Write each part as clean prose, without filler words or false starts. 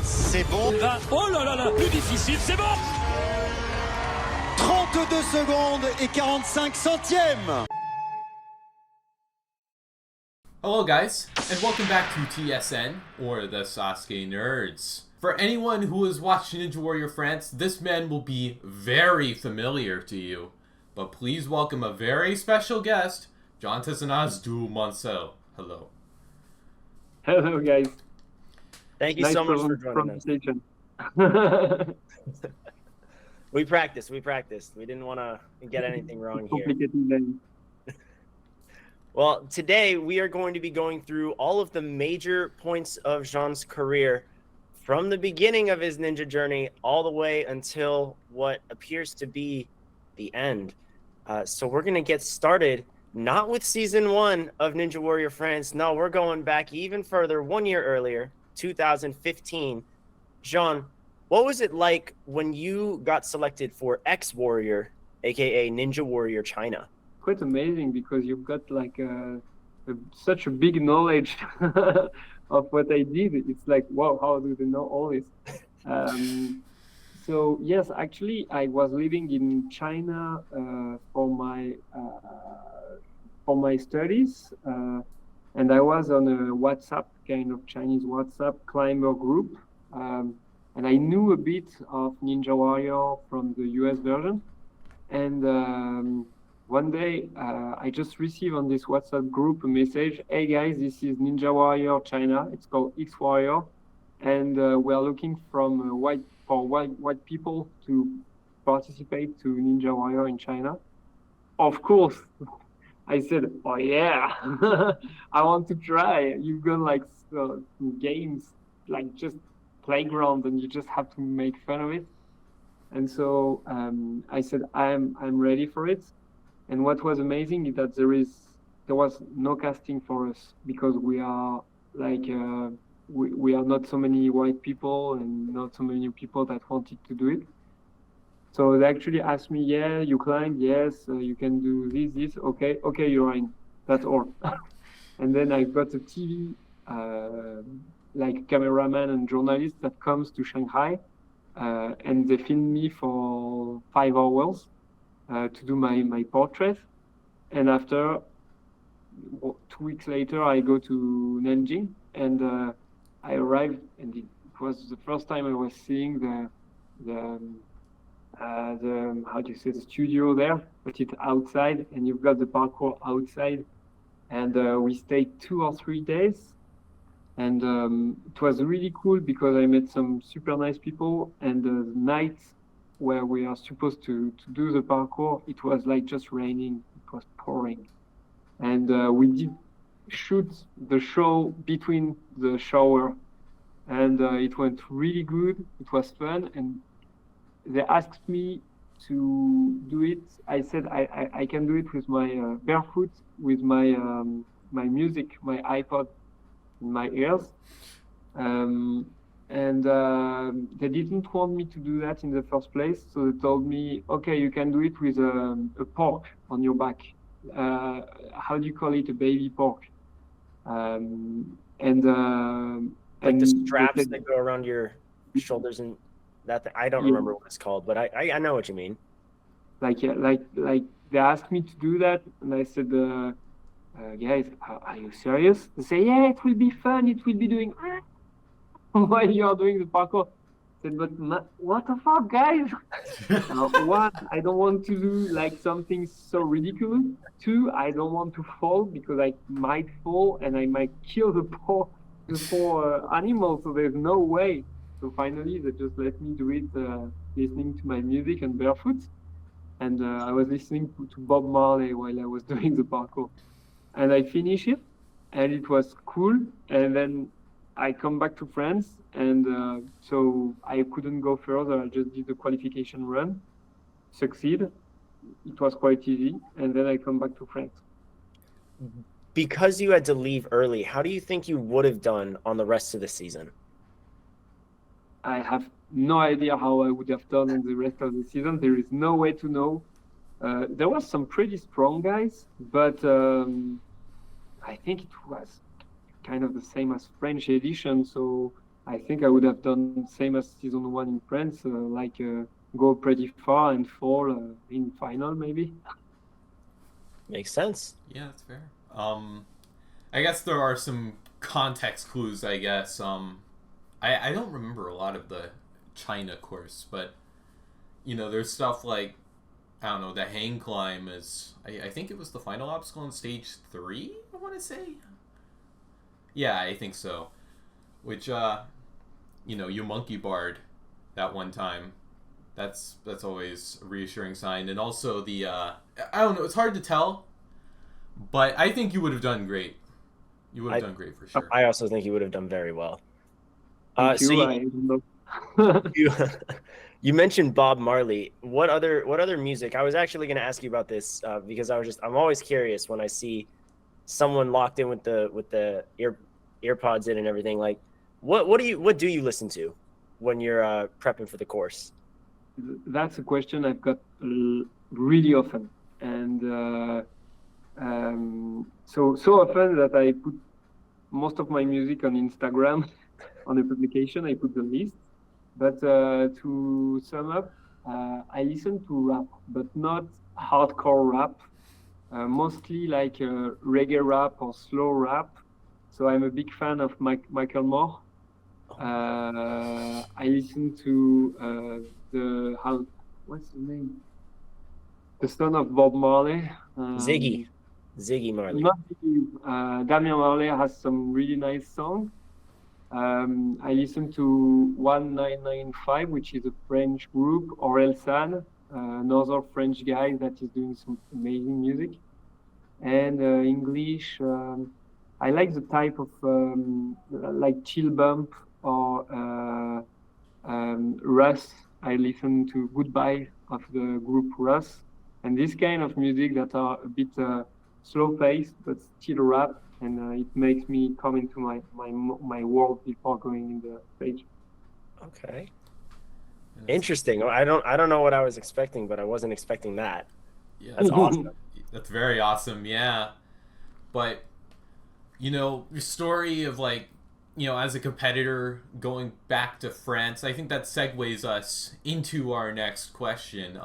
C'est bon. Oh là là là, plus difficile, c'est bon. 32 secondes et 45 centièmes. Hello guys, and welcome back to TSN, or the Sasuke Nerds. For anyone who has watched Ninja Warrior France, this man will be very familiar to you. But please welcome a very special guest, Tezenas du Montcel. Hello. Hello guys. Thank you so much for joining us. We practiced. We didn't want to get anything wrong here. Well, today we are going to be going through all of the major points of Jean's career from the beginning of his ninja journey all the way until what appears to be the end. So we're going to get started not with season 1 of Ninja Warrior France. No, we're going back even further, 1 year earlier, 2015. Jean, what was it like when you got selected for X-Warrior, aka Ninja Warrior China? Quite amazing because you've got like such a big knowledge of what I did. It's like, wow, how do they know all this? So yes, actually, I was living in China for my studies, and I was on a WhatsApp, kind of Chinese WhatsApp climber group, and I knew a bit of Ninja Warrior from the US version, and one day, I just received on this WhatsApp group a message, hey guys, this is Ninja Warrior China, it's called X-Warrior, and we are looking for white people to participate to Ninja Warrior in China. Of course, I said, oh yeah, I want to try. You've got like games, like just playground, and you just have to make fun of it. And so I said, I'm ready for it. And what was amazing is that there was no casting for us because we are like we are not so many white people and not so many people that wanted to do it. So they actually asked me, yeah, you climbed, yes, you can do this, okay, you're in. That's all. And then I got a TV like cameraman and journalist that comes to Shanghai, and they filmed me for 5 hours. To do my portrait, and after 2 weeks later I go to Nanjing, and I arrived, and it was the first time I was seeing the how do you say, the studio there, but it's outside, and you've got the parkour outside, and we stayed 2 or 3 days, and it was really cool because I met some super nice people, and the night where we are supposed to do the parkour, it was like just raining, it was pouring. And we did shoot the show between the shower, and it went really good, it was fun, and they asked me to do it. I said I can do it with my barefoot, with my my music, my iPod in my ears. And they didn't want me to do that in the first place, so they told me, okay, you can do it with a pork on your back. How do you call it? A baby pork. Like the straps that go around your shoulders and that thing. I don't remember what it's called, but I know what you mean. Like they asked me to do that, and I said, guys, are you serious? They say, yeah, it will be fun. It will be doing. While you are doing the parkour. I said, but what the fuck, guys? 1, I don't want to do like something so ridiculous. 2, I don't want to fall because I might fall and I might kill the poor animal, so there's no way. So finally, they just let me do it listening to my music and barefoot. And I was listening to Bob Marley while I was doing the parkour. And I finished it, and it was cool. And then I come back to France, and so I couldn't go further. I just did the qualification run, succeed. It was quite easy, and then I come back to France. Because you had to leave early, how do you think you would have done on the rest of the season? I have no idea how I would have done in the rest of the season. There is no way to know. There was some pretty strong guys, but I think it was kind of the same as French edition. So I think I would have done same as season 1 in France, go pretty far and fall in final maybe. Makes sense. Yeah, that's fair. I guess there are some context clues, I guess. I don't remember a lot of the China course, but there's stuff like, I don't know, the hang climb is, I think it was the final obstacle in stage 3, I want to say. Yeah, I think so. Which, you monkey barred that one time. That's always a reassuring sign. And also the, I don't know, it's hard to tell, but I think you would have done great. You would have done great for sure. I also think you would have done very well. Thank you. So I don't know. you mentioned Bob Marley. What other music? I was actually going to ask you about this because I'm always curious when I see someone locked in with the earpods in and everything. Like, what do you listen to when you're prepping for the course? That's a question I've got really often, and so often that I put most of my music on Instagram. On the publication, I put the list. But to sum up, I listen to rap, but not hardcore rap. Mostly like reggae rap or slow rap. So I'm a big fan of Michael Moore. I listen to what's the name? The son of Bob Marley. Ziggy Marley. Not Ziggy. Damian Marley has some really nice songs. I listen to 1995, which is a French group, Aurel San, another French guy that is doing some amazing music. And English, I like the type of like chill bump or Russ. I listen to Goodbye of the group Russ, and this kind of music that are a bit slow paced but still rap. And it makes me come into my world before going in the stage. Okay. Interesting. I don't know what I was expecting, but I wasn't expecting that. Yeah, that's awesome. That's very awesome. Yeah, but your story of as a competitor going back to France, I think that segues us into our next question.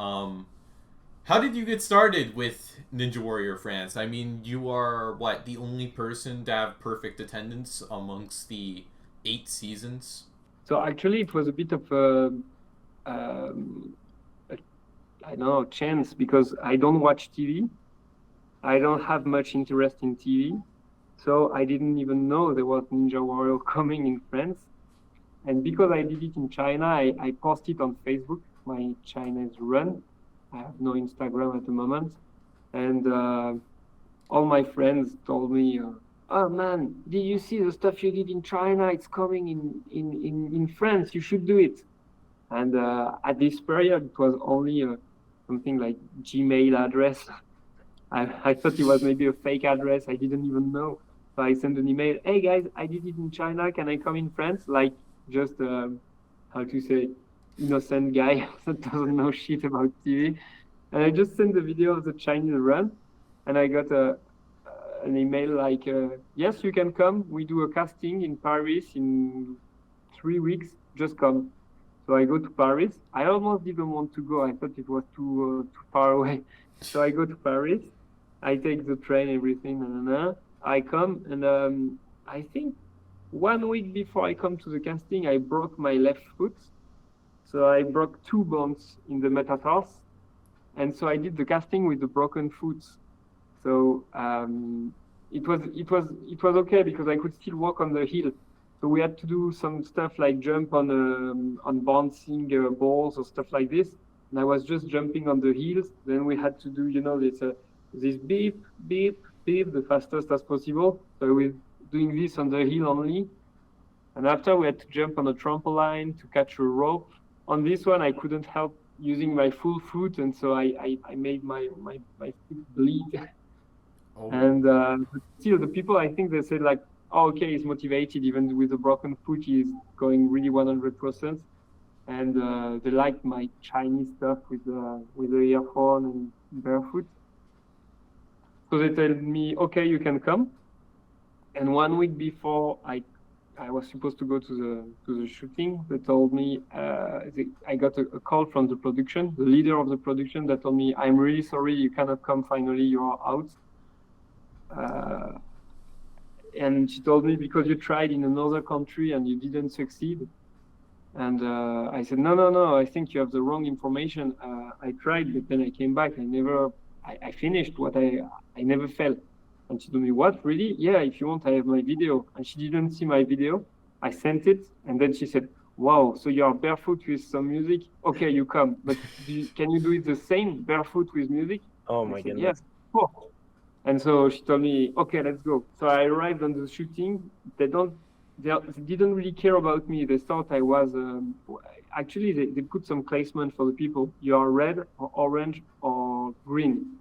How did you get started with Ninja Warrior France? I mean, you are, the only person to have perfect attendance amongst the 8 seasons? So actually, it was a bit of I don't know, chance, because I don't watch TV. I don't have much interest in TV. So I didn't even know there was Ninja Warrior coming in France. And because I did it in China, I posted on Facebook my Chinese run. I have no Instagram at the moment, and all my friends told me, "Oh man, did you see the stuff you did in China? It's coming in France. You should do it." And at this period, it was only something like Gmail address. I thought it was maybe a fake address. I didn't even know. So I sent an email. Hey guys, I did it in China. Can I come in France? Like just how to say, innocent guy that doesn't know shit about TV. And I just sent the video of the Chinese run, and I got an email like, yes, you can come. We do a casting in Paris in 3 weeks. Just come. So I go to Paris. I almost didn't want to go. I thought it was too far away. So I go to Paris. I take the train, everything. I come, and I think 1 week before I come to the casting, I broke my left foot. So I broke 2 bones in the metatarsals, and so I did the casting with the broken foot. So it was okay because I could still walk on the hill. So we had to do some stuff like jump on bouncing balls or stuff like this. And I was just jumping on the hills. Then we had to do this beep beep beep the fastest as possible. So we're doing this on the hill only. And after we had to jump on a trampoline to catch a rope. On this one, I couldn't help using my full foot, and so I made my foot bleed. Oh. And still, the people, I think they said like, oh, okay, he's motivated even with a broken foot. He's going really 100%. And they liked my Chinese stuff with the earphone and barefoot. So they told me, okay, you can come. And 1 week before I I was supposed to go to the shooting. They told me I got a call from the production, the leader of the production, that told me, "I'm really sorry, you cannot come. Finally, you are out." And she told me, because you tried in another country and you didn't succeed. And I said, no, I think you have the wrong information. I tried, but then I came back. I finished what I never failed. And she told me, what, really? Yeah, if you want, I have my video. And she didn't see my video. I sent it. And then she said, wow, so you are barefoot with some music? Okay, you come. But can you do it the same, barefoot with music? Oh my goodness. Yes, of course. And so she told me, okay, let's go. So I arrived on the shooting. They didn't really care about me. They thought I was, actually they put some placement for the people. You are red or orange or green.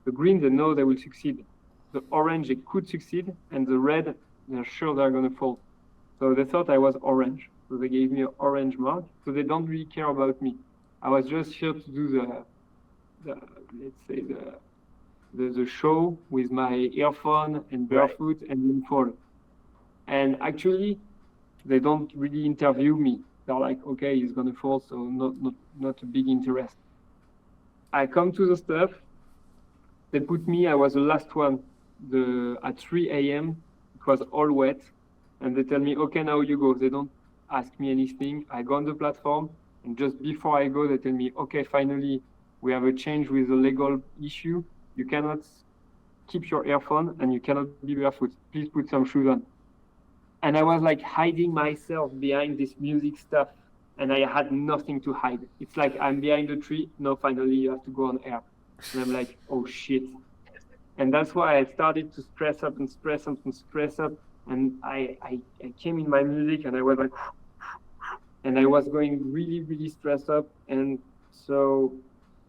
The green, they know they will succeed. The orange, they could succeed. And the red, they're sure they're going to fall. So they thought I was orange. So they gave me an orange mark. So they don't really care about me. I was just here to do the show with my earphone and barefoot and in fall. And actually, they don't really interview me. They're like, okay, he's gonna fall, so not a big interest. I come to the stuff. They put me. I was the last one. At 3 a.m. It was all wet, and they tell me, okay, now you go. They don't ask me anything. I go on the platform, and just before I go, they tell me, okay, finally, we have a change with the legal issue. You cannot keep your earphone, and you cannot be barefoot. Please put some shoes on. And I was like hiding myself behind this music stuff, and I had nothing to hide. It's like I'm behind the tree. No, finally you have to go on air. And I'm like, oh shit. And that's why I started to stress up. And I came in my music, and I was like, and I was going really, really stressed up. And so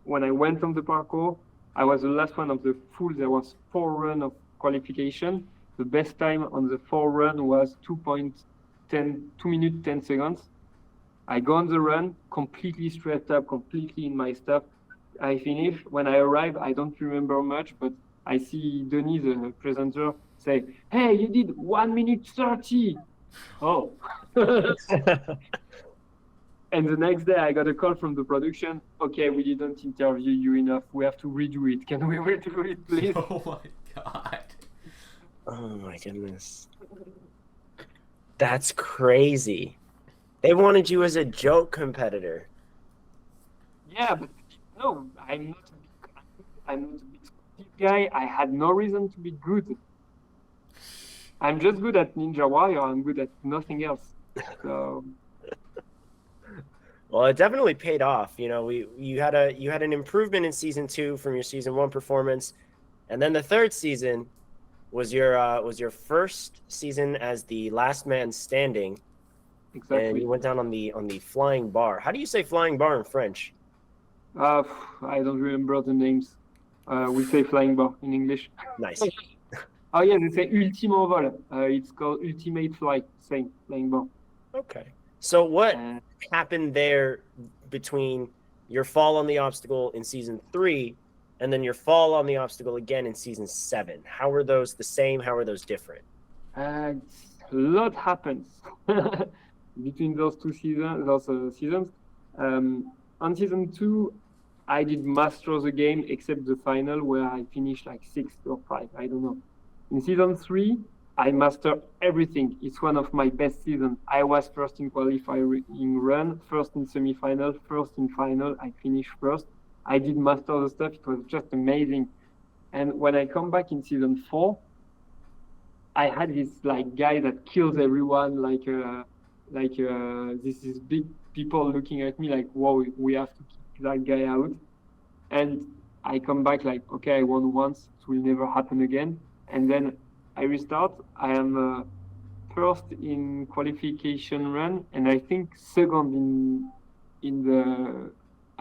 when I went on the parkour, I was the last one of the full. There was 4 runs of qualification. The best time on the 4 run was 2 minutes, 10 seconds. I go on the run, completely stressed up, completely in my stuff. I finish. When I arrive, I don't remember much, but I see Denis, the presenter, say, hey, you did 1 minute 30. Oh. And the next day, I got a call from the production. Okay, we didn't interview you enough. We have to redo it. Can we redo it, please? Oh my god. Oh my goodness. That's crazy. They wanted you as a joke competitor. Yeah, but no, I'm not a big sportive guy. I had no reason to be good. I'm just good at Ninja Warrior. I'm good at nothing else. So. Well, it definitely paid off. You know, you had an improvement in season 2 from your season 1 performance, and then the third season was your first season as the last man standing. Exactly. And you went down on the flying bar. How do you say flying bar in French? I don't remember the names. We say flying bar in English. Nice. Oh yeah, they say ultimo vol. It's called ultimate flight. Same flying bar. Okay. So what happened there between your fall on the obstacle in season 3 and then your fall on the obstacle again in season 7? How are those the same? How are those different? A lot happens between those seasons. On season 2, I did master the game except the final where I finished like 6th or 5th. I don't know. In season 3, I mastered everything. It's one of my best seasons. I was first in qualifying run, first in semi-final, first in final. I finished first. I did master the stuff. It was just amazing. And when I come back in season 4, I had this like guy that kills everyone. This is big people looking at me like, whoa, we have to keep that guy out. And I come back like, okay, I won once. It will never happen again. And then I restart. I am first in qualification run, and I think second in the.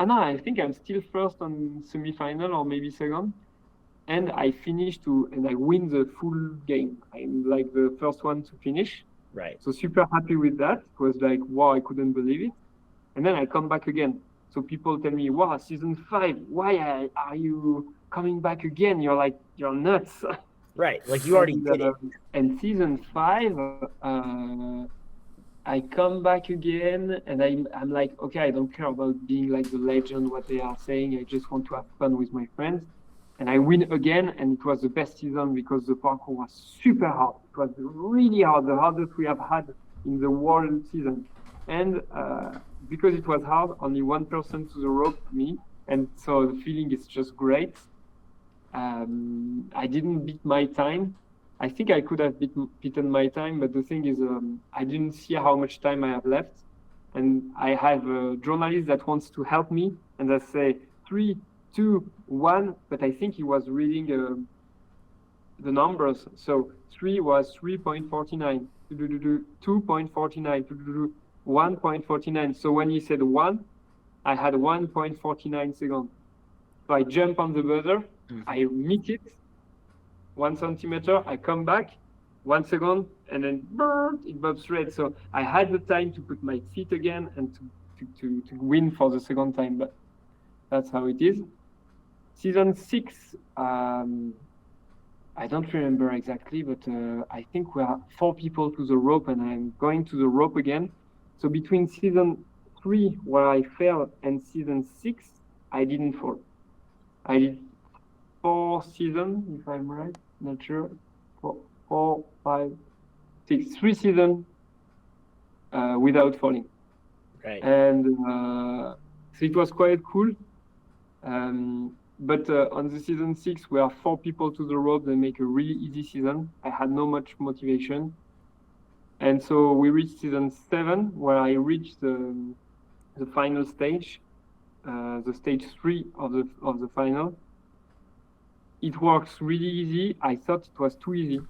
No, I think I'm still first on semi-final or maybe second, and I finish and I win the full game. I'm like the first one to finish. Right. So super happy with that. It was like, wow, I couldn't believe it. And then I come back again. So people tell me, wow, season 5, why are you coming back again? You're nuts. Right. Like you already And, did it. and season 5, I come back again, and I'm like, okay, I don't care about being like the legend, what they are saying. I just want to have fun with my friends. And I win again, and it was the best season because the parkour was super hard. It was really hard, the hardest we have had in the whole season. And because it was hard, only one person to the rope, me. And so the feeling is just great. I didn't beat my time. I think I could have beaten my time, but the thing is, I didn't see how much time I have left. And I have a journalist that wants to help me, and I say 3, 2, 1, but I think he was reading the numbers. So 3 was 3.49, 2.49, 1.49. So when he said 1, I had 1.49 seconds. So I jump on the buzzer, I meet it, 1 centimeter, I come back, 1 second, and then it bobs red. So I had the time to put my feet again and to win for the second time, but that's how it is. Season 6, I don't remember exactly, but I think we are 4 people to the rope, and I'm going to the rope again. So between season 3, where I fell, and season 6, I didn't fall. I did 4 seasons, if I'm right, not sure. 4, 5, 6, 3 seasons without falling. Right. And so it was quite cool. But on the season 6, we are 4 people to the rope. They make a really easy season. I had no much motivation. And so we reached season 7, where I reached the final stage, the stage 3 of the final. It works really easy. I thought it was too easy.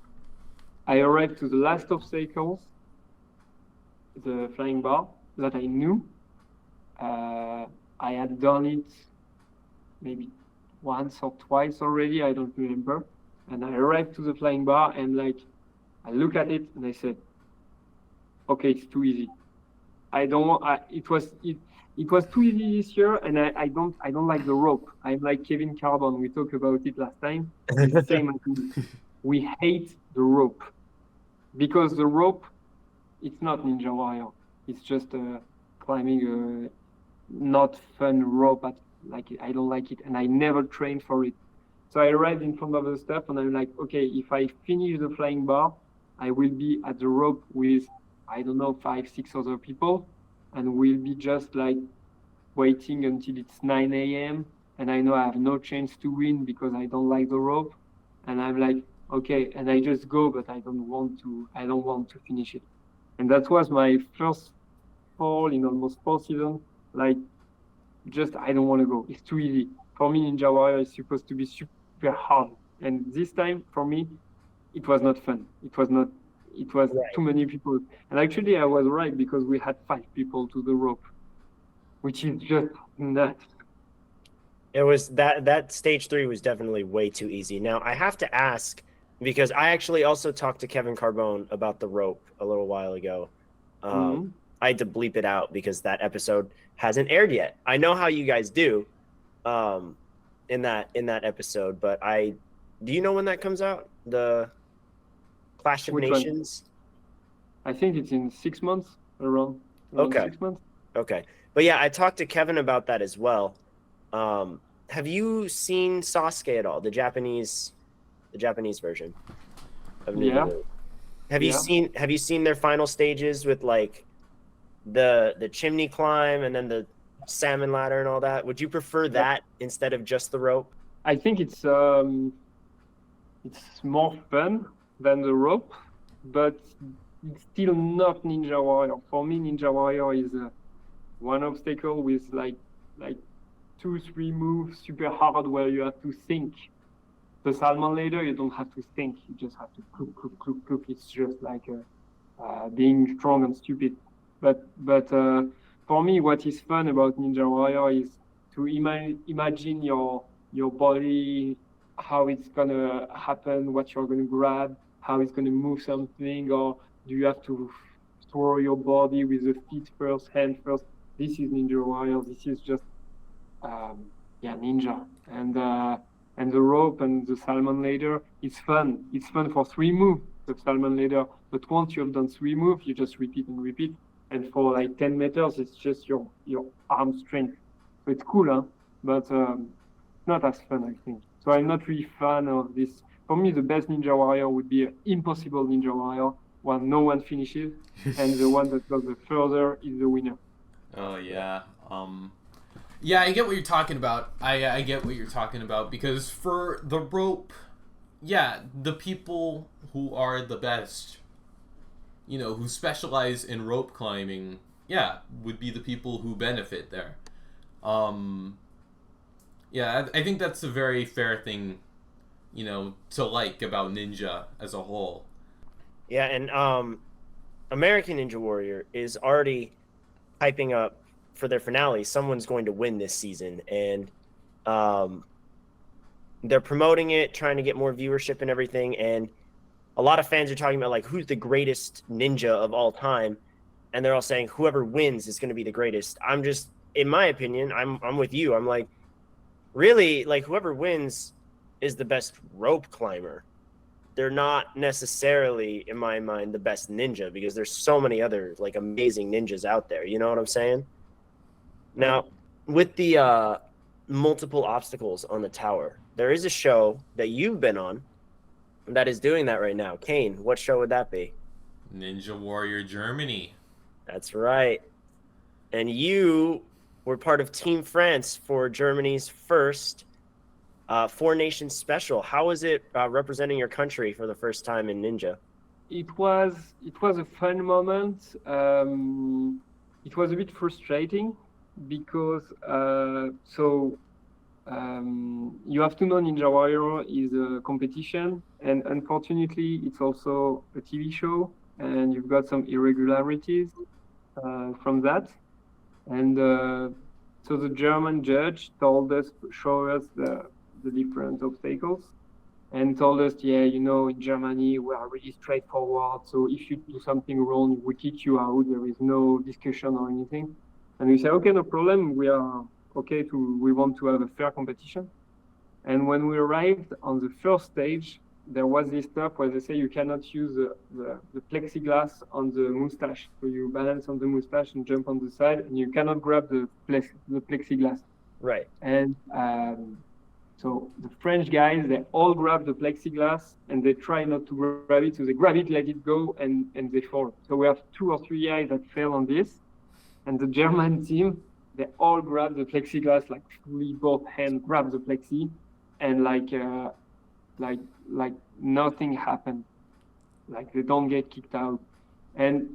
I arrived to the last obstacles, the flying bar, that I knew. I had done it maybe once or twice already, I don't remember. And I arrived to the flying bar, and like, I look at it and I said, okay, it's too easy. It was too easy this year, and I don't like the rope. I'm like Kevin Carbon. We talked about it last time. It's the same as me. We hate the rope because the rope, it's not Ninja Warrior. It's just climbing a not fun rope. I don't like it, and I never trained for it. So I arrived in front of the step, and I'm like, okay, if I finish the flying bar, I will be at the rope with, I don't know, 5, 6 other people, and we'll be just like waiting until it's 9 a.m. And I know I have no chance to win because I don't like the rope. And I'm like, okay, and I just go, but I don't want to finish it. And that was my first fall in almost 4 seasons. Like, just, I don't want to go. It's too easy. For me, Ninja Warrior is supposed to be super hard. And this time, for me, it was not fun. It was right. Too many people. And actually, I was right because we had 5 people to the rope, which is just nuts. It was that stage 3 was definitely way too easy. Now, I have to ask, because I actually also talked to Kevin Carbone about the rope a little while ago. I had to bleep it out because that episode hasn't aired yet. I know how you guys do in that episode, but do you know when that comes out? The Clash of Nations? I think it's in 6 months, around okay. 6 months. Okay. But yeah, I talked to Kevin about that as well. Have you seen Sasuke at all? The Japanese version of Ninja. Yeah. Have you seen their final stages with like the chimney climb and then the salmon ladder and all that? Would you prefer that instead of just the rope? I think it's more fun than the rope, but it's still not Ninja Warrior. For me, Ninja Warrior is one obstacle with like 2, 3 moves super hard where you have to think. The salmon ladder, you don't have to think. You just have to cook. It's just like being strong and stupid. But for me, what is fun about Ninja Warrior is to imagine your body, how it's gonna happen, what you're gonna grab, how it's gonna move something, or do you have to throw your body with the feet first, hand first? This is Ninja Warrior. This is just ninja, and And the rope and the salmon ladder, it's fun. It's fun for 3 moves, the salmon ladder. But once you've done 3 moves, you just repeat and repeat. And for like 10 meters, it's just your arm strength. So it's cool, huh? But not as fun, I think. So I'm not really fan of this. For me, the best Ninja Warrior would be an impossible Ninja Warrior, one no one finishes, and the one that goes the further is the winner. Oh yeah. Yeah, I get what you're talking about. I get what you're talking about, because for the rope, yeah, the people who are the best, you know, who specialize in rope climbing, yeah, would be the people who benefit there. Yeah, I think that's a very fair thing, you know, to like about Ninja as a whole. Yeah, and American Ninja Warrior is already hyping up for their finale. Someone's going to win this season, and they're promoting it, trying to get more viewership and everything. And a lot of fans are talking about like who's the greatest ninja of all time, and they're all saying whoever wins is going to be the greatest. I'm just, in my opinion, I'm with you. I'm like, really, like whoever wins is the best rope climber. They're not necessarily, in my mind, the best ninja, because there's so many other like amazing ninjas out there. You know what I'm saying? Now, with the multiple obstacles on the tower, there is a show that you've been on that is doing that right now. Kane, what show would that be? Ninja Warrior Germany. That's right. And you were part of Team France for Germany's first 4-nation special. How was it representing your country for the first time in Ninja? It was a fun moment. It was a bit frustrating because you have to know Ninja Warrior is a competition, and unfortunately it's also a TV show, and you've got some irregularities from that. And so the German judge showed us the different obstacles, and told us, yeah, you know, in Germany we are really straightforward. So if you do something wrong, we kick you out. There is no discussion or anything. And we say, okay, no problem. We are okay we want to have a fair competition. And when we arrived on the first stage, there was this stuff where they say you cannot use the plexiglass on the moustache. So you balance on the moustache and jump on the side, and you cannot grab the plexiglass. Right. And so the French guys, they all grab the plexiglass and they try not to grab it. So they grab it, let it go, and they fall. So we have 2 or 3 guys that fell on this. And the German team, they all grab the plexiglass, like fully both hands grab the plexi, and like nothing happened. Like they don't get kicked out. And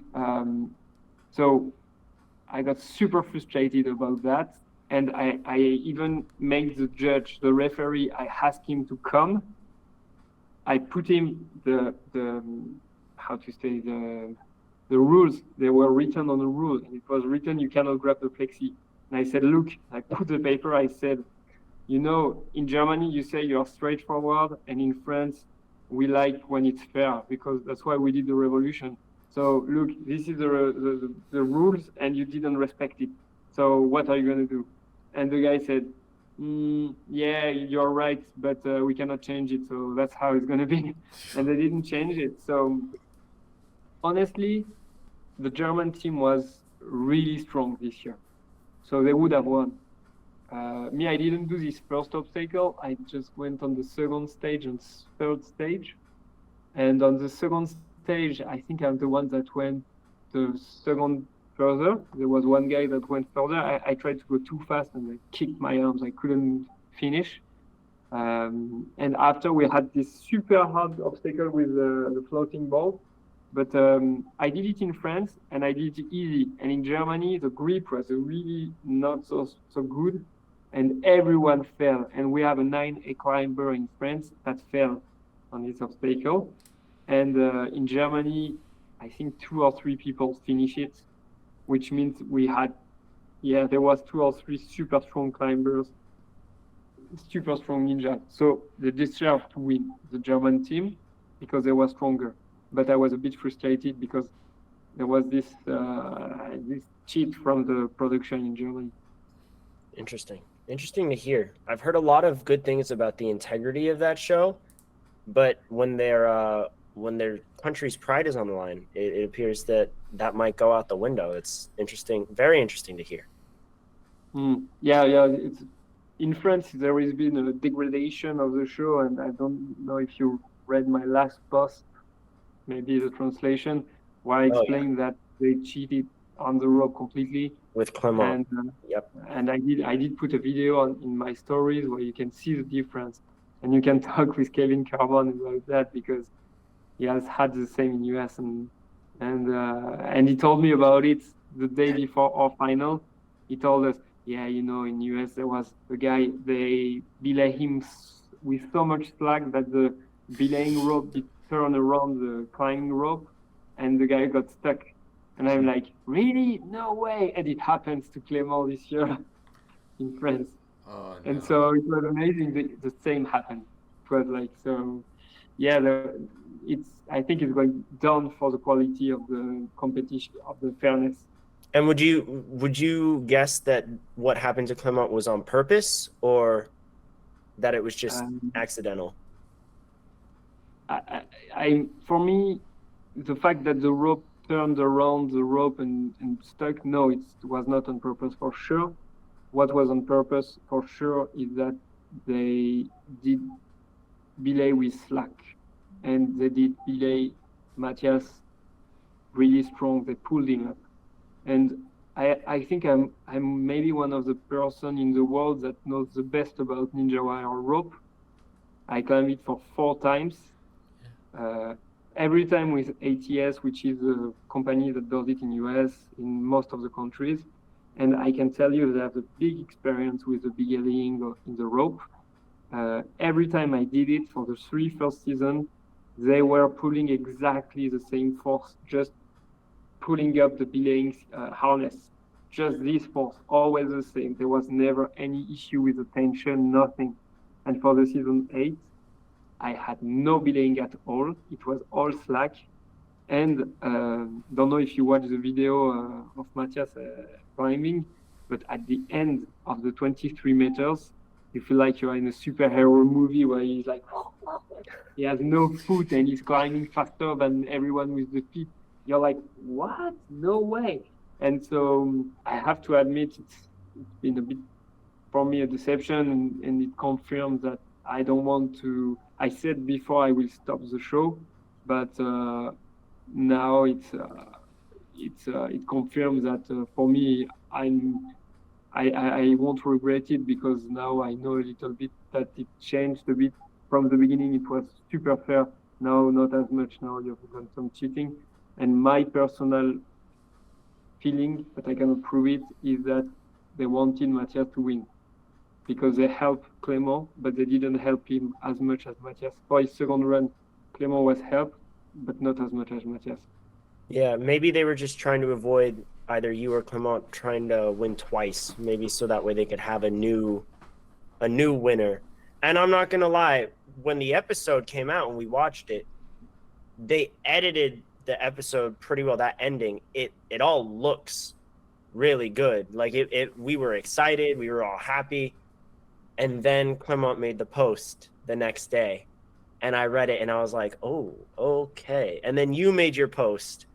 so I got super frustrated about that. And I even made the judge, the referee, I asked him to come. I put him the rules. They were written on the rule. And it was written, you cannot grab the plexi. And I said, look, I put the paper, I said, you know, in Germany, you say you're straightforward. And in France, we like when it's fair, because that's why we did the revolution. So look, this is the rules, and you didn't respect it. So what are you going to do? And the guy said, yeah, you're right, but we cannot change it. So that's how it's going to be. And they didn't change it. So honestly, the German team was really strong this year. So they would have won. Me, I didn't do this first obstacle. I just went on the second stage and third stage. And on the second stage, I think I'm the one that went the second further. There was one guy that went further. I tried to go too fast and I kicked my arms. I couldn't finish. And after we had this super hard obstacle with the floating ball. But I did it in France and I did it easy. And in Germany, the grip was really not so good. And everyone fell. And we have a 9A climber in France that fell on this obstacle. And in Germany, I think 2 or 3 people finished it, which means we had, there was 2 or 3 super strong climbers, super strong ninja. So they deserved to win, the German team, because they were stronger. But I was a bit frustrated because there was this cheat from the production in Germany. Interesting. Interesting to hear. I've heard a lot of good things about the integrity of that show, but when their country's pride is on the line, it appears that might go out the window. It's interesting, very interesting to hear. Yeah. It's in France. There has been a degradation of the show, and I don't know if you read my last post, maybe the translation, where I explained that they cheated on the rope completely. With Clement. And Yep. and I did put a video in my stories where you can see the difference, and you can talk with Kevin Carbon about that, because he has had the same in US, and he told me about it the day before our final. He told us, yeah, in US there was a guy, they belay him with so much slack that the belaying rope did turn around the climbing rope, and the guy got stuck. And I'm like, really? No way! And it happens to Clément this year in France. Oh, no. And so it was amazing. The same happened. It was like, so, yeah. I think it's going down for the quality of the competition, of the fairness. And would you guess that what happened to Clement was on purpose, or that it was just accidental? For me, the fact that the rope turned around the rope and stuck, no, it was not on purpose for sure. What was on purpose for sure is that they did belay with slack, and they did belay Matthias really strong. They pulled him up, and I think I'm maybe one of the person in the world that knows the best about ninja wire rope. I climbed it for 4 times. Every time with ATS, which is a company that does it in US, in most of the countries. And I can tell you that I have a big experience with the belaying in the rope. Every time I did it for the 3 first seasons, they were pulling exactly the same force, just pulling up the belaying harness. Just this force, always the same. There was never any issue with the tension, nothing. And for the season 8, I had no belaying at all. It was all slack. And don't know if you watched the video of Matthias climbing, but at the end of the 23 meters, you feel like you're in a superhero movie where he's like, he has no foot and he's climbing faster than everyone with the feet. You're like, what? No way. And so I have to admit, it's been a bit, for me, a deception, and it confirms that I don't want to. I said before I will stop the show, but now it confirms that for me, I won't regret it, because now I know a little bit that it changed a bit. From the beginning, it was super fair. Now, not as much. Now you've done some cheating. And my personal feeling, but I cannot prove it, is that they wanted Matthias to win, because they helped Clément, but they didn't help him as much as Matthias. For his second run, Clément was helped, but not as much as Matthias. Yeah, maybe they were just trying to avoid either you or Clément trying to win twice, maybe so that way they could have a new winner. And I'm not gonna lie, when the episode came out and we watched it, they edited the episode pretty well. That ending, it all looks really good. Like we were excited, we were all happy. And then Clément made the post the next day, and I read it and I was like, oh, okay. And then you made your post,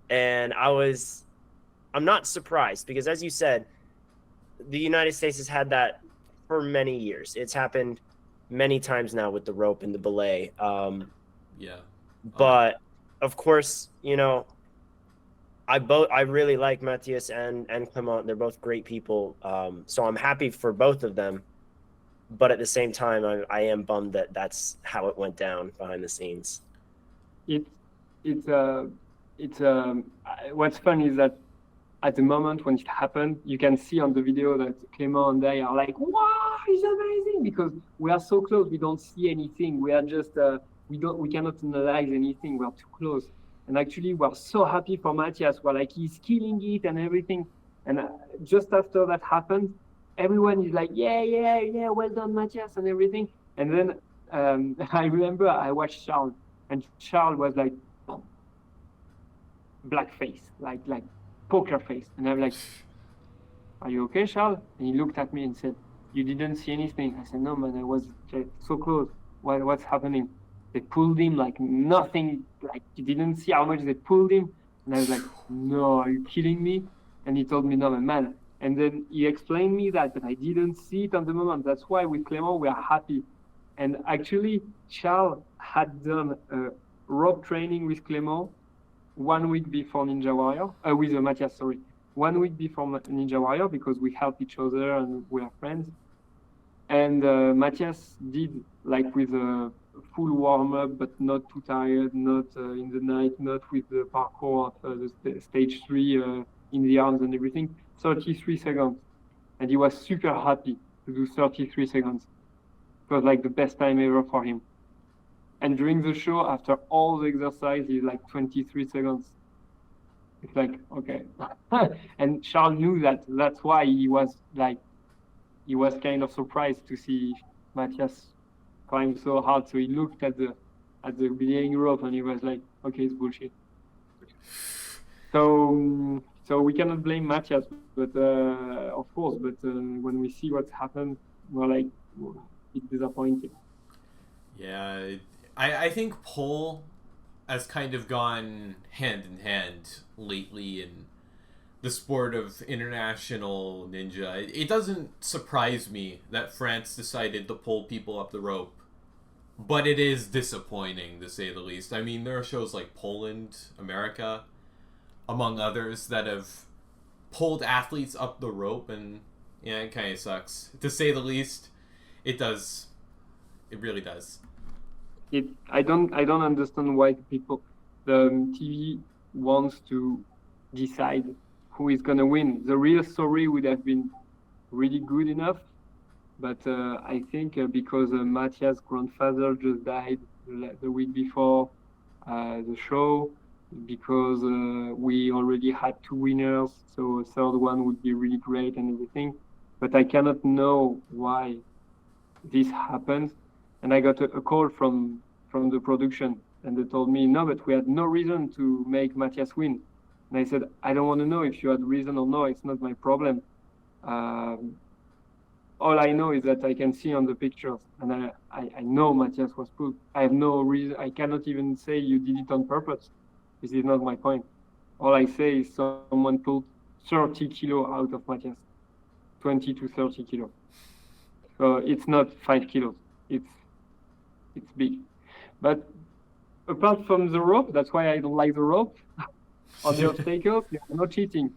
and I'm not surprised, because as you said, the United States has had that for many years. It's happened many times now with the rope and the belay. But of course, I really like Matthias and Clément. They're both great people. So I'm happy for both of them. But at the same time, I am bummed that that's how it went down behind the scenes. What's fun is that at the moment when it happened, you can see on the video that Clément and I are like, wow, it's amazing, because we are so close. We don't see anything. We are just we cannot analyze anything. We are too close. And actually, we're so happy for Matthias. We're like, he's killing it and everything. And just after that happened, everyone is like, yeah, well done, Matthias, and everything. And then I remember I watched Charles, and Charles was like, black face, like poker face. And I'm like, are you okay, Charles? And he looked at me and said, you didn't see anything. I said, no, man, I was just so close. What's happening? They pulled him like nothing, like you didn't see how much they pulled him. And I was like, no, are you kidding me? And he told me, no, man. And then he explained me that, but I didn't see it at the moment. That's why with Clément, we are happy. And actually, Charles had done rope training with Clément 1 week before Ninja Warrior, with Matthias, sorry. 1 week before Ninja Warrior, because we help each other and we are friends. And Matthias did like with a full warm-up, but not too tired, not in the night, not with the parkour of the stage 3 in the arms and everything, 33 seconds. And he was super happy to do 33 seconds. It was like the best time ever for him. And during the show, after all the exercise, he's like 23 seconds. It's like, okay. And Charles knew that. That's why he was kind of surprised to see Matthias climb so hard. So he looked at the beginning rope and he was like, okay, it's bullshit. So we cannot blame Matthias, but of course, but when we see what's happened, we're like, it's disappointing. Yeah, I think pole has kind of gone hand in hand lately in the sport of international ninja. It doesn't surprise me that France decided to pull people up the rope, but it is disappointing to say the least. I mean, there are shows like Poland, America, among others, that have pulled athletes up the rope, and yeah, it kind of sucks. To say the least, it does. It really does. I don't understand why the TV wants to decide who is gonna win. The real story would have been really good enough, but I think because Matthias' grandfather just died the week before the show, because we already had 2 winners, so a third one would be really great and everything. But I cannot know why this happened. And I got a call from the production, and they told me, no, but we had no reason to make Matthias win. And I said, I don't want to know if you had reason or no, it's not my problem. All I know is that I can see on the pictures, and I know Matthias was pulled. I have no reason, I cannot even say you did it on purpose. This is not my point. All I say is someone pulled 30 kilo out of Matthias, 20 to 30 kilo. So it's not 5 kilos, it's big. But apart from the rope, that's why I don't like the rope, on the obstacles, there's no cheating.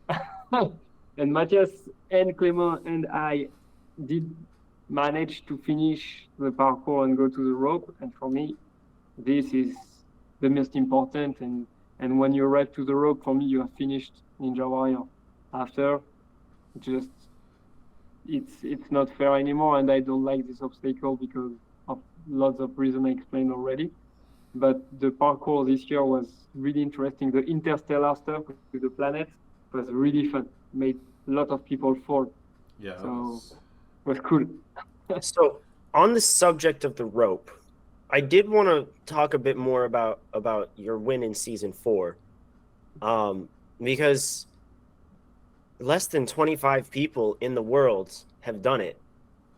And Matthias and Clément and I did manage to finish the parkour and go to the rope. And for me, this is the most important. And when you arrive to the rope, for me, you have finished Ninja Warrior. After, just, it's not fair anymore. And I don't like this obstacle because of lots of reasons I explained already. But the parkour this year was really interesting. The interstellar stuff with the planet was really fun. Made a lot of people fall. Yeah. So it was cool. So on the subject of the rope, I did want to talk a bit more about your win in season 4, because less than 25 people in the world have done it,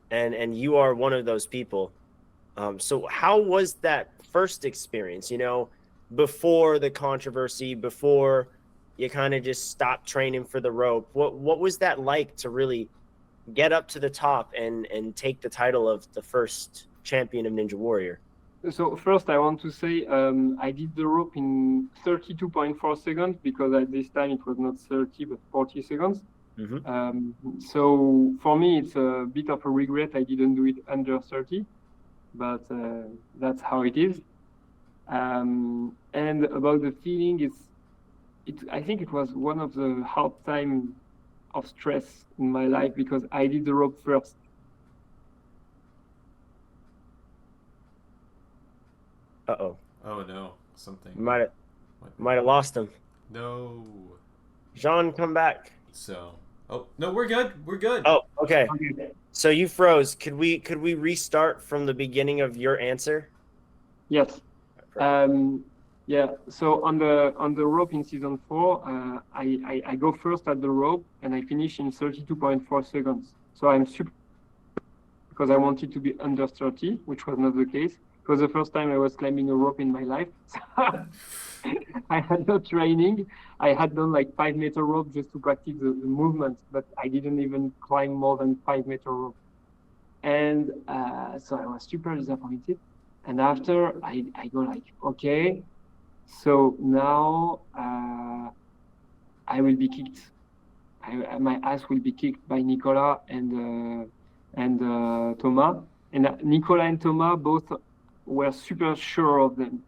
and you are one of those people. So how was that first experience, before the controversy, before you kind of just stopped training for the rope? What was that like to really get up to the top and take the title of the first champion of Ninja Warrior? So first I want to say I did the rope in 32.4 seconds because at this time it was not 30 but 40 seconds. Mm-hmm. So for me it's a bit of a regret I didn't do it under 30. But that's how it is. And about the feeling, I think it was one of the hard time of stress in my life because I did the rope first. Uh-oh. Oh no, something. Might have lost him. No. Jean, come back. So. Oh no, we're good. We're good. Oh, okay. So you froze. Could we restart from the beginning of your answer? Yes. Yeah. So on the rope in season 4, I go first at the rope and I finish in 32.4 seconds. So I'm super because I wanted to be under 30, which was not the case. It was the first time I was climbing a rope in my life. I had no training. I had done like 5-meter rope just to practice the movement, but I didn't even climb more than 5-meter rope. And so I was super disappointed. And after I go like, okay, so now I will be kicked. My ass will be kicked by Nicolas and Thomas. And Nicolas and Thomas both were super sure of them.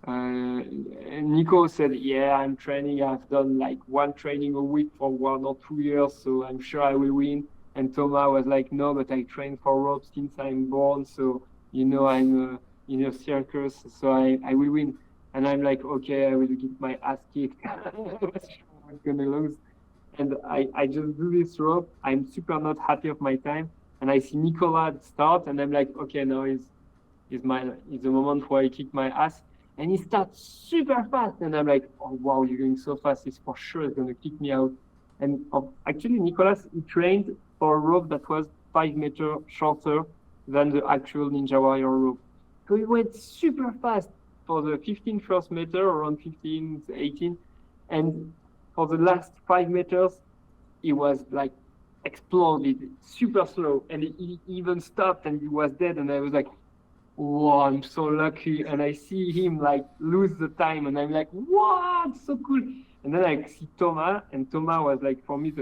Nico said, yeah, I'm training. I've done like one training a week for 1 or 2 years, so I'm sure I will win. And Thomas was like, no, but I train for rope since I'm born, so I'm in a circus, so I will win. And I'm like, okay, I will get my ass kicked. I was sure I was gonna lose. And I just do this rope. I'm super not happy of my time. And I see Nicolas start, and I'm like, okay, now is the moment where I kick my ass. And he starts super fast, and I'm like, oh wow, you're going so fast. It's for sure it's gonna kick me out. And actually, Nicolas, he trained for a rope that was 5 meters shorter than the actual Ninja Warrior rope. So he went super fast for the 15 first meter, around 15, 18. And for the last 5 meters, he was like exploded, super slow. And he even stopped and he was dead. And I was like, wow, I'm so lucky. And I see him like lose the time. And I'm like, what? So cool. And then I see Thomas, and Thomas was like, for me,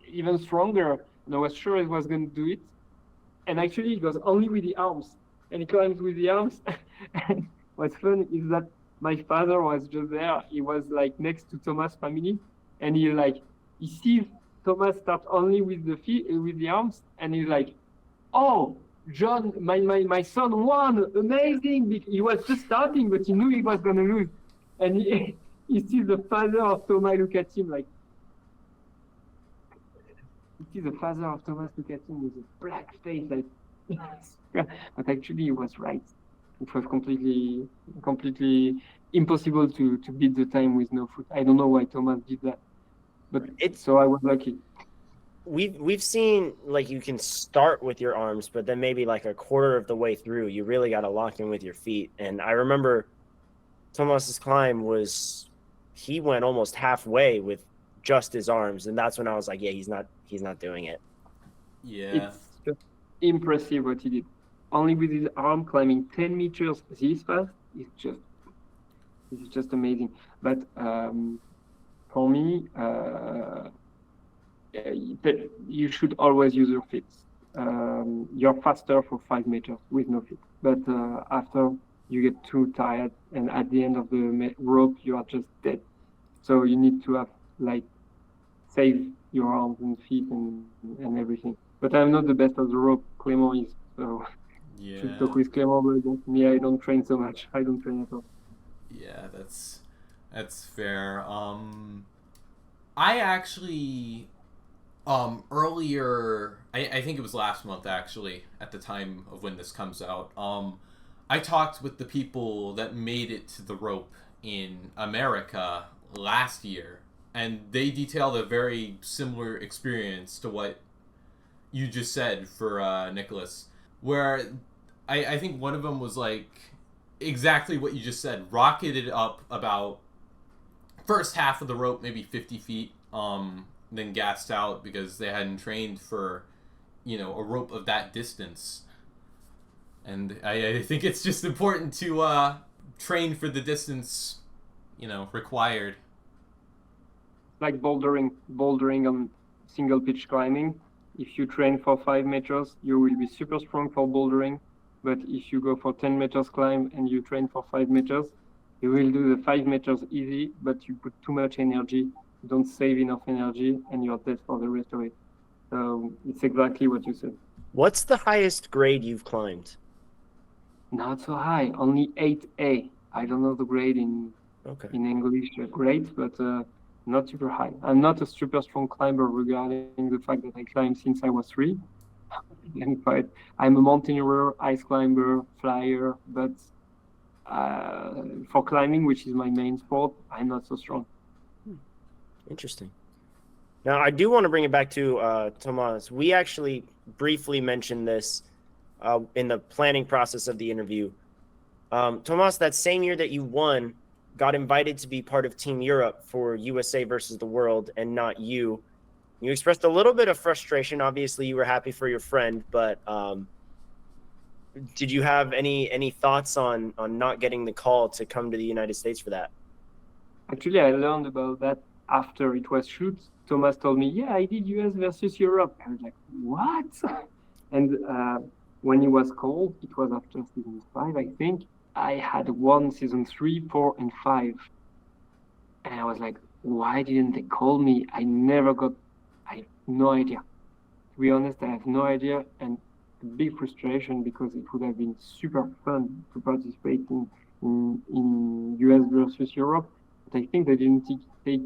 even stronger. And I was sure he was going to do it. And actually, he goes only with the arms. And he climbs with the arms. And what's fun is that my father was just there. He was like next to Thomas' family. And he sees Thomas start only with the feet, with the arms. And he's like, oh, John, my son won. Amazing. He was just starting, but he knew he was going to lose. And he sees the father of Thomas look at him like, he sees the father of Thomas look at him with a black face, like, but actually he was right. It was completely impossible to beat the time with no foot. I don't know why Thomas did that, but so I was lucky. We've seen like you can start with your arms, but then maybe like a quarter of the way through, you really got to lock in with your feet. And I remember Thomas's climb he went almost halfway with just his arms, and that's when I was like, yeah, he's not doing it. Yeah, it's just impressive what he did. Only with his arm climbing 10 meters this fast, it's just amazing. But for me, you should always use your feet. You're faster for 5 meters with no feet, but after you get too tired, and at the end of the rope, you are just dead. So you need to have save your arms and feet and everything. But I'm not the best at the rope. Clément is, so yeah. Should talk with Clément, but me, I don't train so much. I don't train at all. Yeah, that's fair. I actually earlier, I think it was last month actually, at the time of when this comes out, I talked with the people that made it to the rope in America last year, and they detailed a very similar experience to what you just said for Nicholas, where I think one of them was like exactly what you just said, rocketed up about first half of the rope, maybe 50 feet, then gassed out because they hadn't trained for, a rope of that distance. And I think it's just important to train for the distance, required. Like bouldering on single pitch climbing. If you train for 5 meters, you will be super strong for bouldering. But if you go for 10 meters climb and you train for 5 meters, you will do the 5 meters easy, but you put too much energy, you don't save enough energy, and you're dead for the rest of it. So it's exactly what you said. What's the highest grade you've climbed? Not so high, only 8A. I don't know the grade in English grade, but not super high. I'm not a super strong climber regarding the fact that I climbed since I was 3. I'm a mountaineer, ice climber, flyer, but for climbing, which is my main sport, I'm not so strong. Interesting. Now, I do want to bring it back to Tomas. We actually briefly mentioned this in the planning process of the interview. Tomas, that same year that you won, got invited to be part of Team Europe for USA versus the world and not you. You expressed a little bit of frustration. Obviously, you were happy for your friend, but did you have any thoughts on not getting the call to come to the United States for that? Actually, I learned about that after it was shoot. Thomas told me, yeah, I did US versus Europe. I was like, what? And when he was called, it was after season 5, I think. I had won season 3, 4, and 5. And I was like, why didn't they call me? I have no idea. To be honest, I have no idea. And a big frustration because it would have been super fun to participate in US versus Europe. But I think they didn't take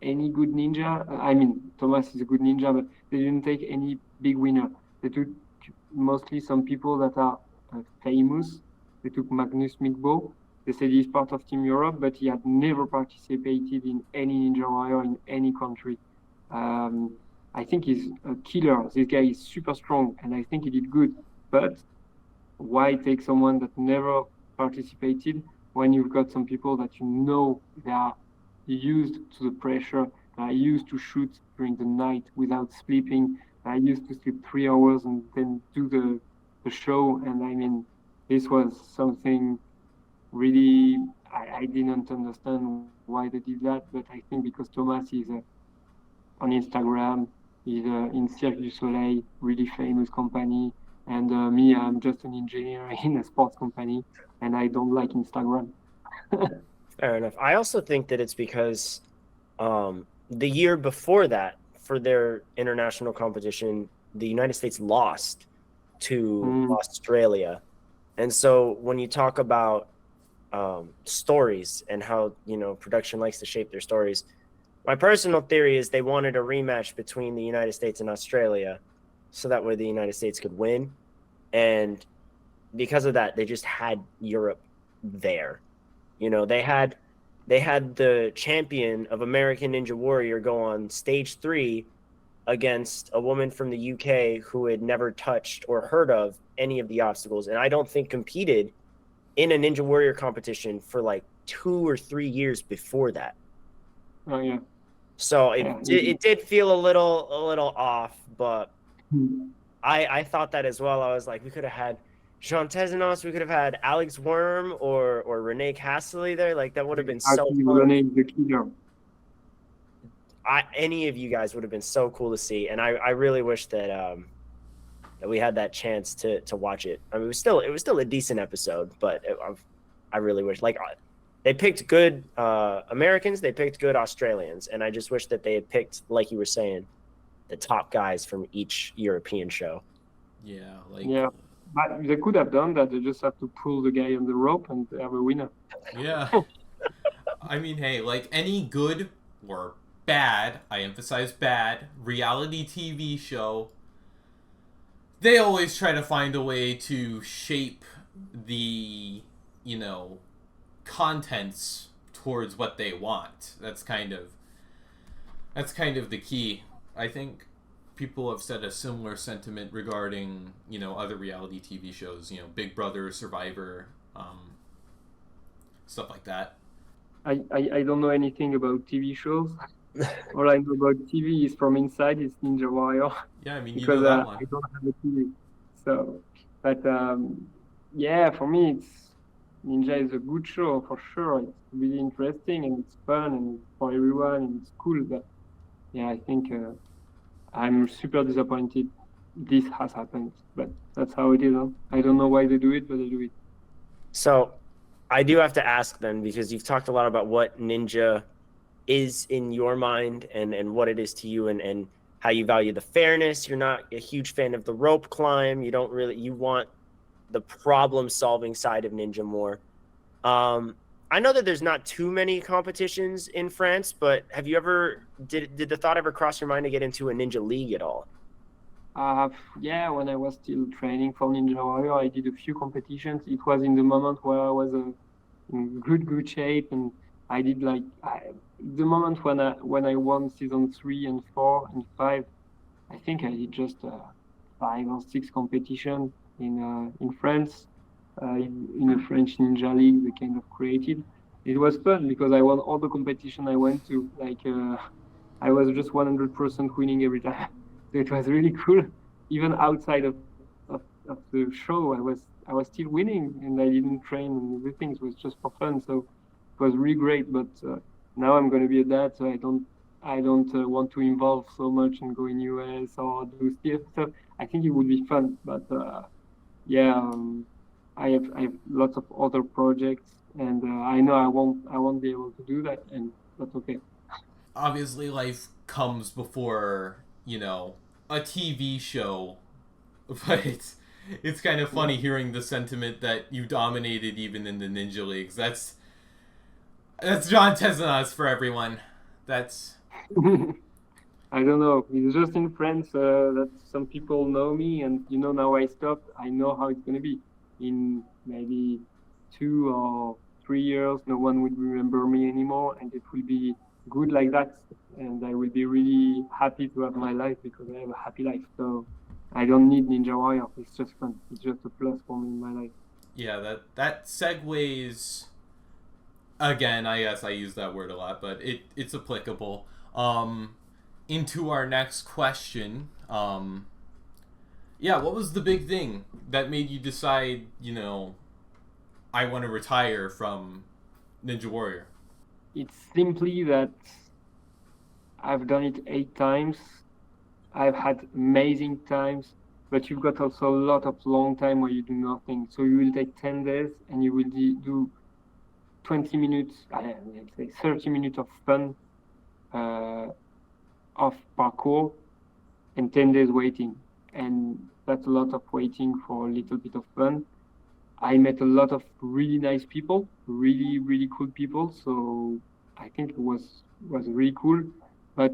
any good ninja. I mean, Thomas is a good ninja, but they didn't take any big winner. They took mostly some people that are famous. They took Magnus Mikbo. They said he's part of Team Europe, but he had never participated in any Ninja Warrior in any country. I think he's a killer. This guy is super strong, and I think he did good. But why take someone that never participated when you've got some people that you know they are used to the pressure, they are used to shoot during the night without sleeping, they are used to sleep 3 hours and then do the show. And I mean, this was something really, I didn't understand why they did that, but I think because Thomas is on Instagram, he's in Cirque du Soleil, really famous company, and me, I'm just an engineer in a sports company, and I don't like Instagram. Fair enough. I also think that it's because the year before that, for their international competition, the United States lost to Australia. And so when you talk about stories and how, production likes to shape their stories, my personal theory is they wanted a rematch between the United States and Australia so that way the United States could win. And because of that, they just had Europe there. They had the champion of American Ninja Warrior go on stage 3 against a woman from the UK who had never touched or heard of any of the obstacles, and I don't think competed in a Ninja Warrior competition for like 2 or 3 years before that. Oh yeah. So it did feel a little off, but I thought that as well. I was like, we could have had Jean Tezenas, we could have had Alex Worm or Renee Castley there. Like that would have been so fun. Renee the killer. Any of you guys would have been so cool to see, and I really wish that that we had that chance to watch it. I mean, it was still a decent episode, but I really wish, like, they picked good Americans, they picked good Australians, and I just wish that they had picked, like you were saying, the top guys from each European show. Yeah, but they could have done that. They just have to pull the guy on the rope and have a winner. Yeah. I mean, hey, like any good or bad, I emphasize bad, reality TV show, they always try to find a way to shape the, contents towards what they want. That's kind of the key. I think people have said a similar sentiment regarding, other reality TV shows, Big Brother, Survivor, stuff like that. I don't know anything about TV shows. All I know about TV is from inside. It's Ninja Warrior. Yeah, I mean, because that one. I don't have a TV. So, but yeah, for me, Ninja is a good show for sure. It's really interesting and it's fun and it's for everyone and it's cool. But yeah, I think I'm super disappointed this has happened. But that's how it is. Huh? I don't know why they do it, but they do it. So I do have to ask then, because you've talked a lot about what Ninja is in your mind and what it is to you and how you value the fairness. You're not a huge fan of the rope climb. You want the problem solving side of Ninja more. I know that there's not too many competitions in France, but have you ever, did the thought ever cross your mind to get into a Ninja League at all? Yeah, when I was still training for Ninja Warrior, I did a few competitions. It was in the moment where I was in good shape, and I did the moment when I won season 3 and 4 and 5, I think I did just 5 or 6 competition in France, in a French Ninja League they kind of created. It was fun because I won all the competition I went to. Like I was just 100% winning every time. So it was really cool. Even outside of the show, I was still winning, and I didn't train and everything. It was just for fun. So it was really great. But now I'm going to be a dad, so I don't want to involve so much and go in US or do stuff. I think it would be fun, but yeah, I have lots of other projects, and I know I won't be able to do that, and that's okay. Obviously, life comes before, you know, a TV show, but it's kind of funny hearing the sentiment that you dominated even in the Ninja Leagues. That's John Tezenas for everyone. That's I don't know. It's just in France that some people know me, and now I stopped. I know how it's gonna be. In maybe 2 or 3 years, no one will remember me anymore, and it will be good like that. And I will be really happy to have my life because I have a happy life. So I don't need Ninja Warrior. It's just fun. It's just a plus for me in my life. yeah. That segues again. I guess I use that word a lot, but it's applicable. Into our next question. Yeah, what was the big thing that made you decide, I want to retire from Ninja Warrior? It's simply that I've done it 8 times. I've had amazing times, but you've got also a lot of long time where you do nothing. So you will take 10 days and you will do 20 minutes, let's say 30 minutes of fun, of parkour, and 10 days waiting. And that's a lot of waiting for a little bit of fun. I met a lot of really nice people, really, really cool people. So I think it was really cool. But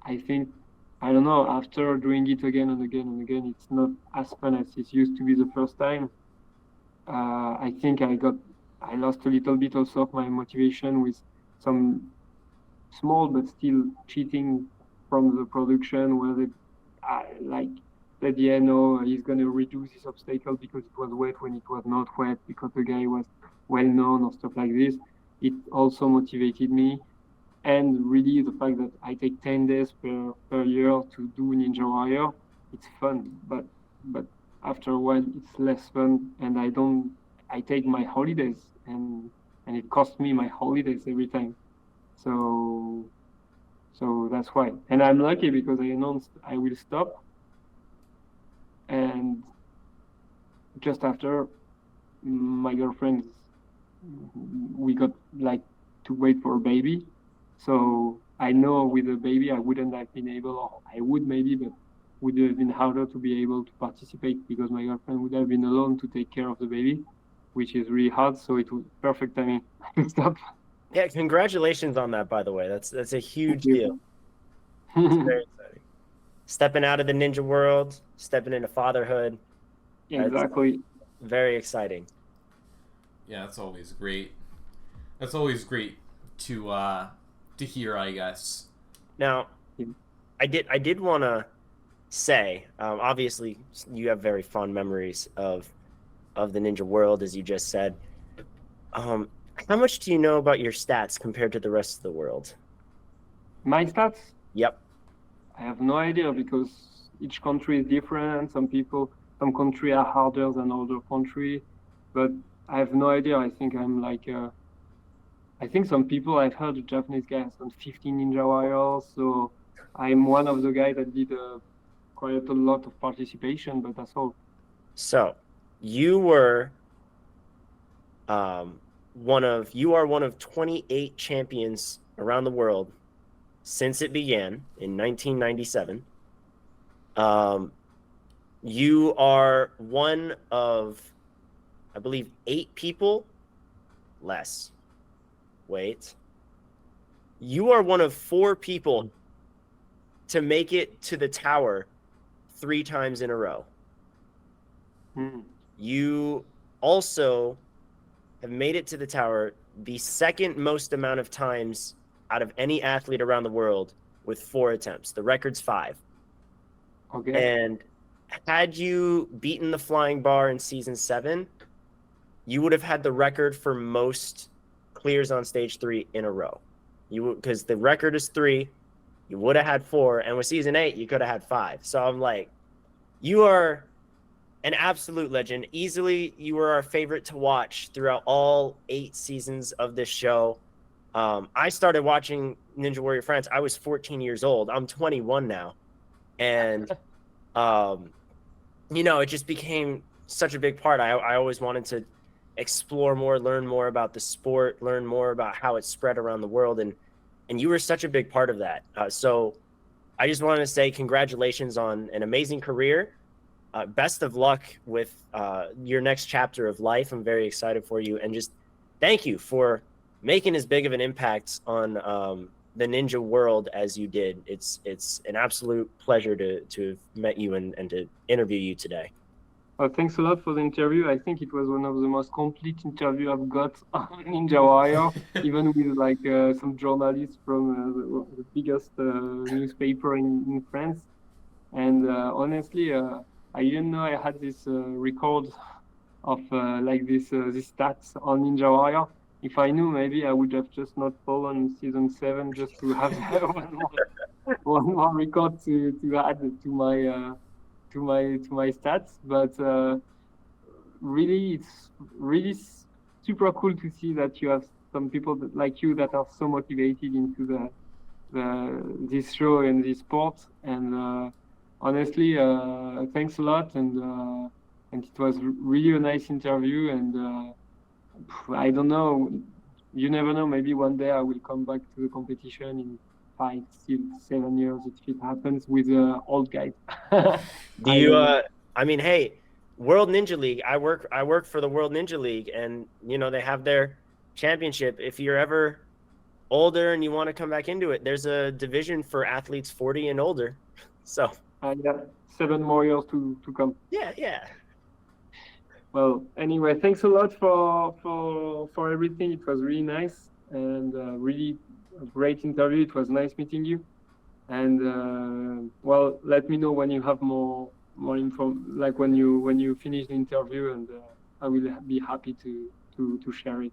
I think, I don't know, after doing it again and again and again, it's not as fun as it used to be the first time. I think I lost a little bit also of my motivation with some small but still cheating from the production where they like at the end, oh, he's going to reduce this obstacle because it was wet when it was not wet, because the guy was well known or stuff like this. It also motivated me. And really the fact that I take 10 days per year to do Ninja Warrior, it's fun. But after a while, it's less fun. And I take my holidays and it costs me my holidays every time. So that's why. And I'm lucky because I announced I will stop. And just after, my girlfriend, we got to wait for a baby. So I know with a baby, I wouldn't have been able, or I would maybe, but would have been harder to be able to participate because my girlfriend would have been alone to take care of the baby, which is really hard. So it was perfect timing to stop. Yeah, congratulations on that, by the way. That's a huge deal. It's very exciting. Stepping out of the ninja world, stepping into fatherhood. Exactly. Very exciting. Yeah, that's always great. That's always great to hear, I guess. Now, I did want to say, obviously, you have very fond memories of the ninja world, as you just said. How much do you know about your stats compared to the rest of the world? My stats? Yep. I have no idea because each country is different. Some countries are harder than other countries, but I have no idea. I think I'm I think some people, I've heard a Japanese guy has done 15 Ninja Warriors, so I'm one of the guys that did quite a lot of participation, but that's all. So, you were one of 28 champions around the world since it began in 1997. You are one of, I believe, 8 people less. Wait. You are one of 4 people to make it to the tower 3 times in a row. You also have made it to the tower the second most amount of times out of any athlete around the world with 4 attempts. The record's 5. Okay. And had you beaten the flying bar in season 7, you would have had the record for most clears on stage 3 in a row. Because the record is 3, you would have had 4, and with season 8, you could have had 5. So I'm like, you are an absolute legend. Easily, you were our favorite to watch throughout all 8 seasons of this show. I started watching Ninja Warrior France. I was 14 years old. I'm 21 now. And, it just became such a big part. I always wanted to explore more, learn more about the sport, learn more about how it's spread around the world. And you were such a big part of that. So I just wanted to say congratulations on an amazing career. Best of luck with your next chapter of life. I'm very excited for you. And just thank you for making as big of an impact on the ninja world as you did. It's an absolute pleasure to have met you and to interview you today. Thanks a lot for the interview. I think it was one of the most complete interview I've got on Ninja Warrior, even with like some journalists from the biggest newspaper in France. And honestly, I didn't know I had this record of this stats on Ninja Warrior. If I knew, maybe I would have just not followed season 7 just to have one more record to add to my stats. But really, it's really super cool to see that you have some people like you that are so motivated into this show and this sport. And honestly, thanks a lot. And it was really a nice interview. And I don't know. You never know. Maybe one day I will come back to the competition in 5, 6, 7 years if it happens with old guys. Do you? Hey, World Ninja League. I work for the World Ninja League, and they have their championship. If you're ever older and you want to come back into it, there's a division for athletes 40 and older. So. Yeah, 7 more years to come. Yeah. Well, anyway, thanks a lot for everything. It was really nice and really a great interview. It was nice meeting you. And let me know when you have more info, like when you finish the interview, and I will be happy to share it.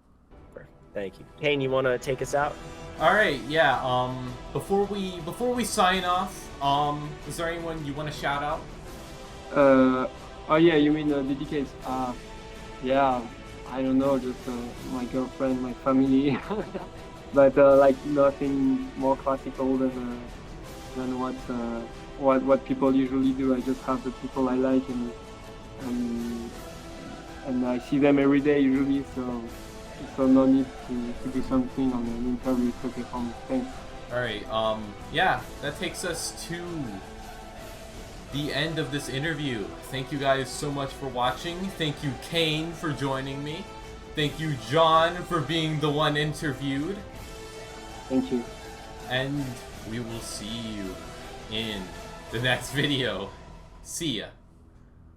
Thank you. Kane, you want to take us out? All right, yeah. Before we sign off, is there anyone you want to shout out? Oh yeah, you mean dedicates? Yeah, I don't know, just my girlfriend, my family, but nothing more classical than what people usually do. I just have the people I like, and I see them every day usually, so no need to do something on an interview. It's okay for me. Thanks. All right. Yeah, that takes us to the end of this interview. Thank you guys so much for watching. Thank you, Kane, for joining me. Thank you, John, for being the one interviewed. Thank you. And we will see you in the next video. See ya.